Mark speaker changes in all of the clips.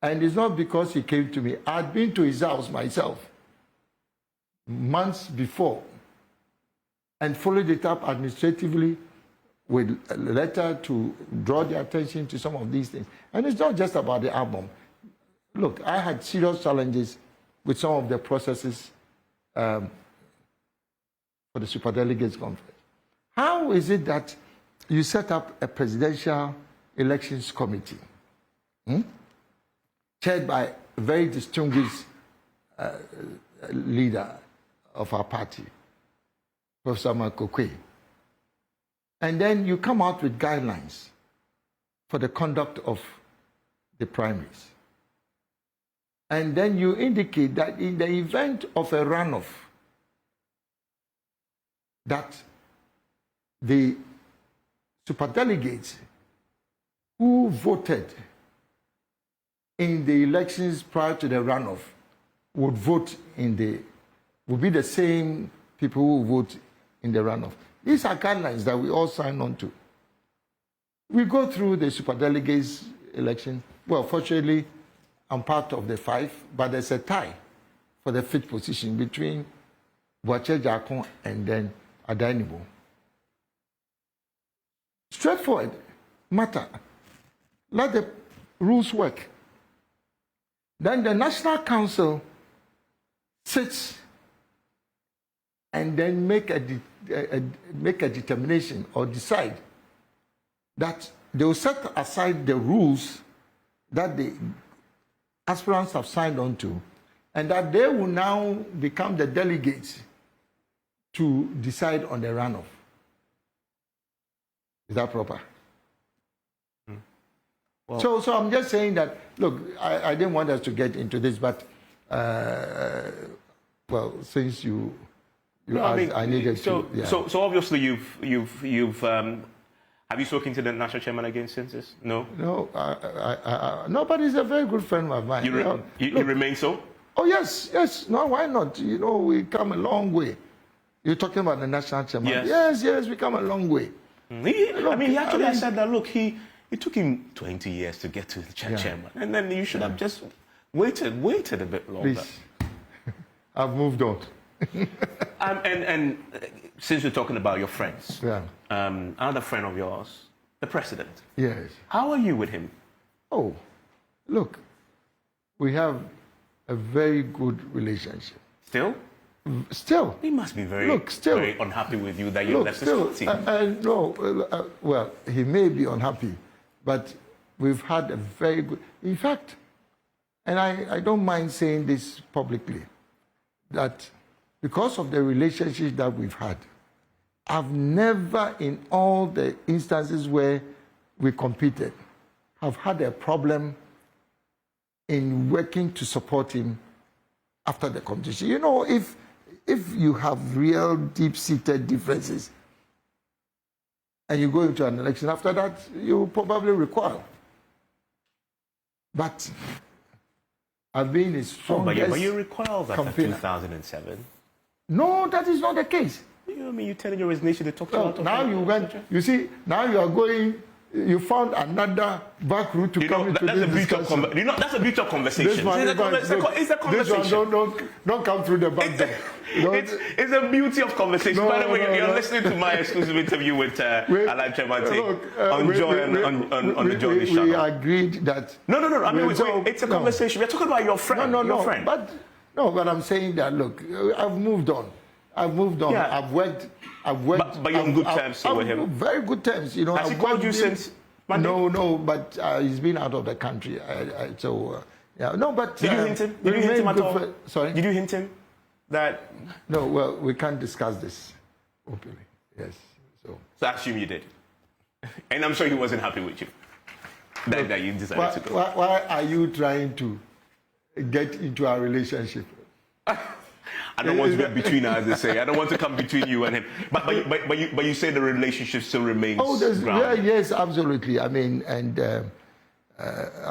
Speaker 1: And it's not because he came to me. I'd been to his house myself months before and followed it up administratively with a letter to draw the attention to some of these things. And it's not just about the album. Look, I had serious challenges with some of the processes for the Superdelegates Conference. How is it that you set up a presidential elections committee, chaired by a very distinguished leader of our party, Professor Makokwe, and then you come out with guidelines for the conduct of the primaries? And then you indicate that in the event of a runoff, that the superdelegates who voted in the elections prior to the runoff would be the same people who vote in the runoff. These are guidelines that we all sign on to. We go through the superdelegates election. Well, fortunately, I'm part of the 5, but there's a tie for the 5th position between Boache Jakon and then Adainibo. Straightforward matter. Let the rules work. Then the National Council sits and then make a determination or decide that they will set aside the rules that the aspirants have signed on to, and that they will now become the delegates to decide on the runoff. Is that proper? Well, so I'm just saying that, look, I didn't want us to get into this, but, well, since you asked, I needed to. Yeah.
Speaker 2: So obviously you've have you spoken to the national chairman again since this? No?
Speaker 1: No, no, but he's a very good friend of mine.
Speaker 2: You remain so?
Speaker 1: Oh, yes. No, why not? You know, we come a long way. You're talking about the national chairman. Yes, we come a long way.
Speaker 2: He actually said that, look, it took him 20 years to get to the chairman. And then you should have just waited a bit longer.
Speaker 1: Please. I've moved on.
Speaker 2: And since we're talking about your friends, another friend of yours, the president.
Speaker 1: Yes.
Speaker 2: How are you with him?
Speaker 1: Oh, look, we have a very good relationship.
Speaker 2: Still?
Speaker 1: Still.
Speaker 2: He must be very unhappy with you that you left the party.
Speaker 1: No, well, he may be unhappy, but we've had a very good... In fact, and I don't mind saying this publicly, that because of the relationship that we've had, I've never, in all the instances where we competed, have had a problem in working to support him after the competition. You know, if you have real deep-seated differences and you go into an election, after that, you probably recoil. But I've been his strongest
Speaker 2: but you recoiled after 2007.
Speaker 1: No, that is not the case.
Speaker 2: You're telling your resignation to talk to out of
Speaker 1: now you went, you see, now you are going, you found another back route to come into this discussion.
Speaker 2: That's a beauty of conversation.
Speaker 1: It's a conversation. This one, don't come through the back door. It's
Speaker 2: a beauty of conversation. By the way, you're listening to my exclusive interview with Alain Kyerematen on the Journey channel.
Speaker 1: We agreed that...
Speaker 2: No. I mean, it's a conversation. We're talking about your friend.
Speaker 1: No, but I'm saying that, look, I've moved on. Yeah. I've worked.
Speaker 2: But you're on good terms with him?
Speaker 1: Very good terms. You know,
Speaker 2: has he called you since Monday?
Speaker 1: No, but he's been out of the country. No, but...
Speaker 2: Did you hint him? Did you hint him at all?
Speaker 1: Sorry?
Speaker 2: Did you hint him that...
Speaker 1: No, well, we can't discuss this openly. Yes. So
Speaker 2: I assume you did. And I'm sure he wasn't happy with you. That you decided to go.
Speaker 1: Why are you trying to get into our relationship?
Speaker 2: I don't want to get between us, as they say. I don't want to come between you and him. But you say the relationship still remains.
Speaker 1: Yes, absolutely. I mean,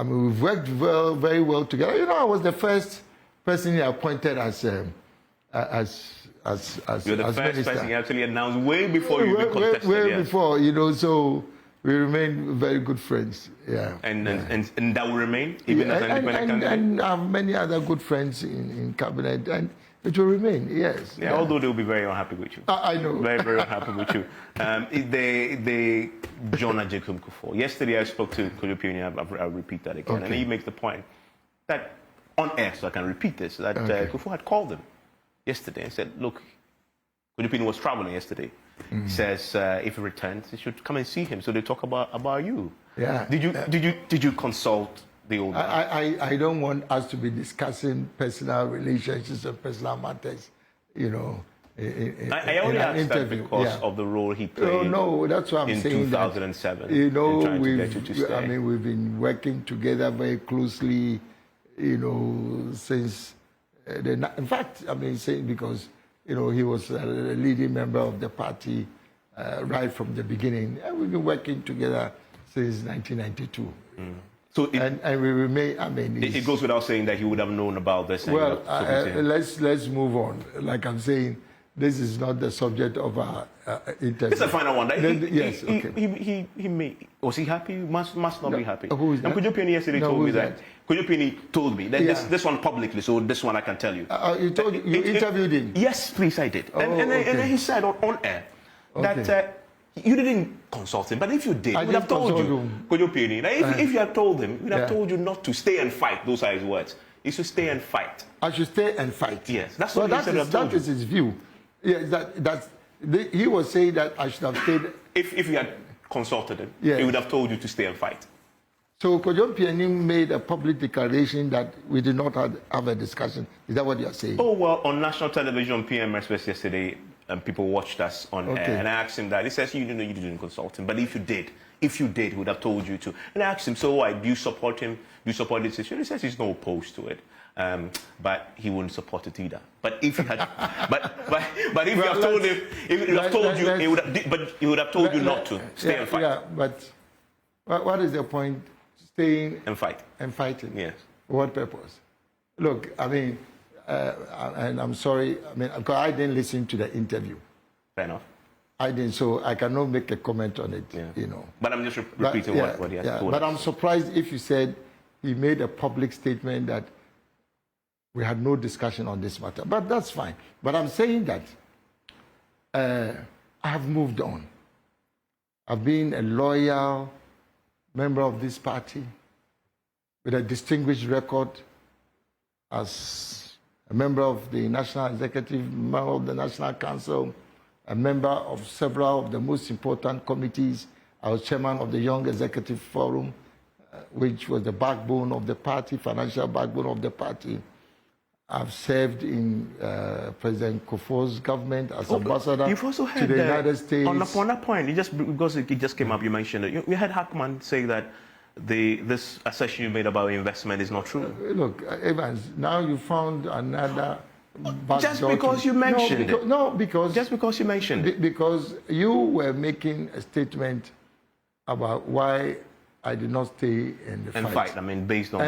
Speaker 1: we've worked very well together. You know, I was the first person he appointed as
Speaker 2: you're the first
Speaker 1: minister.
Speaker 2: person he actually announced way before you even contested.
Speaker 1: Way before, you know. So we remain very good friends. Yeah.
Speaker 2: And that will remain even as an independent candidate?
Speaker 1: And I have many other good friends in cabinet, and it will remain, yes.
Speaker 2: Yeah, although they'll be very unhappy with you.
Speaker 1: I know.
Speaker 2: Very, very unhappy with you. They John Jacob Kufuor. Yesterday I spoke to Kyerematen. I'll repeat that again.
Speaker 1: Okay.
Speaker 2: And he makes the point that on air, so I can repeat this, that Kufuor had called him yesterday and said, look, Kyerematen was traveling yesterday. He says if he returns, he should come and see him. So they talk about you.
Speaker 1: Yeah.
Speaker 2: Did you consult the old man?
Speaker 1: I don't want us to be discussing personal relationships and personal matters, you know.
Speaker 2: I only asked that because of the role he played.
Speaker 1: No, that's what I'm saying.
Speaker 2: In 2007,
Speaker 1: you know,
Speaker 2: we've
Speaker 1: been working together very closely, you know, since in fact, I mean, saying because you know he was a leading member of the party right from the beginning, and we've been working together since 1992.
Speaker 2: So
Speaker 1: and we remain. I mean,
Speaker 2: it goes without saying that he would have known about this.
Speaker 1: Well, let's move on. Like I'm saying, this is not the subject of our interview.
Speaker 2: It's a final one.
Speaker 1: Yes. Okay.
Speaker 2: Was he happy? Must not be happy.
Speaker 1: Who is that?
Speaker 2: And Kyerematen yesterday told me that. Kyerematen told me that this one publicly. So this one I can tell you.
Speaker 1: You interviewed him.
Speaker 2: Yes, please, I did. And then he said on air that. You didn't consult him, but if you did, he would have told you. If you had told him, he would have told you not to stay and fight. Those are his words. He should stay and fight.
Speaker 1: I should stay and fight.
Speaker 2: Yes, that's what he said.
Speaker 1: That is his view. Yeah, he was saying that I should have stayed.
Speaker 2: If you had consulted him, he would have told you to stay and fight.
Speaker 1: So Kyerematen made a public declaration that we did not have a discussion. Is that what you are saying?
Speaker 2: Oh, well, on national television, PM Express yesterday, people watched us on air, and I asked him that. He says, you didn't consult him, but if you did, he would have told you to. And I asked him, so why, do you support him? Do you support this issue? He says he's not opposed to it, but he wouldn't support it either. But if he had, but if you have told him, if he would have told you, he would have told you not to stay and fight.
Speaker 1: Yeah, but what is the point? Staying
Speaker 2: and fight
Speaker 1: and fighting.
Speaker 2: Yes.
Speaker 1: For what purpose? Look, I mean, and I'm sorry. I mean, because I didn't listen to the interview.
Speaker 2: Fair enough.
Speaker 1: I didn't, so I cannot make a comment on it.
Speaker 2: Yeah.
Speaker 1: You know.
Speaker 2: But I'm just repeating what he has told
Speaker 1: But
Speaker 2: us.
Speaker 1: I'm surprised if you said he made a public statement that we had no discussion on this matter. But that's fine. But I'm saying that I have moved on. I've been a loyal member of this party with a distinguished record as a member of the National Executive, member of the National Council, a member of several of the most important committees. I was chairman of the Young Executive Forum, which was the backbone of the party, financial backbone of the party. I've served in President Kufuor's government as ambassador
Speaker 2: You've also
Speaker 1: to the United States.
Speaker 2: On that point, because it just came up, you mentioned it. You had Hackman say that this assertion you made about investment is not true.
Speaker 1: Look, Evans, now you found another
Speaker 2: just because you mentioned it.
Speaker 1: No, because
Speaker 2: just because you mentioned it.
Speaker 1: Because you were making a statement about why I did not stay in the fight.
Speaker 2: I mean, based on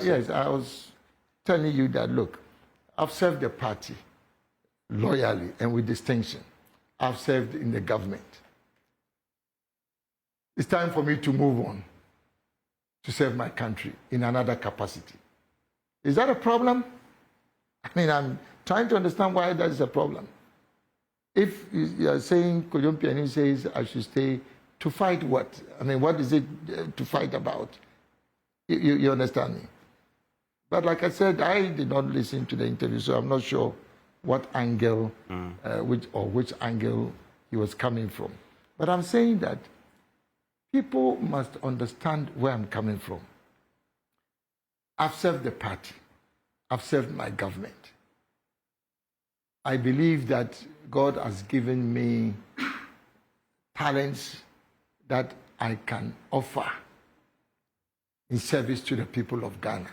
Speaker 1: yes, I was telling you that, look, I've served the party loyally and with distinction. I've served in the government. It's time for me to move on to serve my country in another capacity. Is that a problem? I mean, I'm trying to understand why that is a problem. If you are saying, Kyerematen says I should stay, to fight what? I mean, what is it to fight about? You understand me? But like I said, I did not listen to the interview, so I'm not sure what angle, which angle he was coming from. But I'm saying that people must understand where I'm coming from. I've served the party. I've served my government. I believe that God has given me talents that I can offer in service to the people of Ghana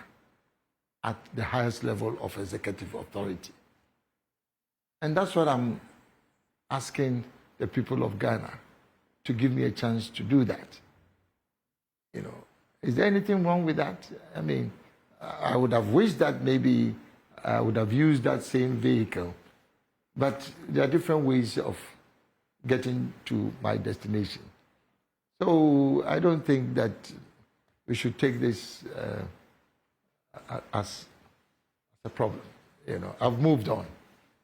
Speaker 1: at the highest level of executive authority. And that's what I'm asking the people of Ghana to give me a chance to do that. You know, is there anything wrong with that? I mean, I would have wished that maybe I would have used that same vehicle, but there are different ways of getting to my destination. So I don't think that we should take this as a problem. You know, I've moved on.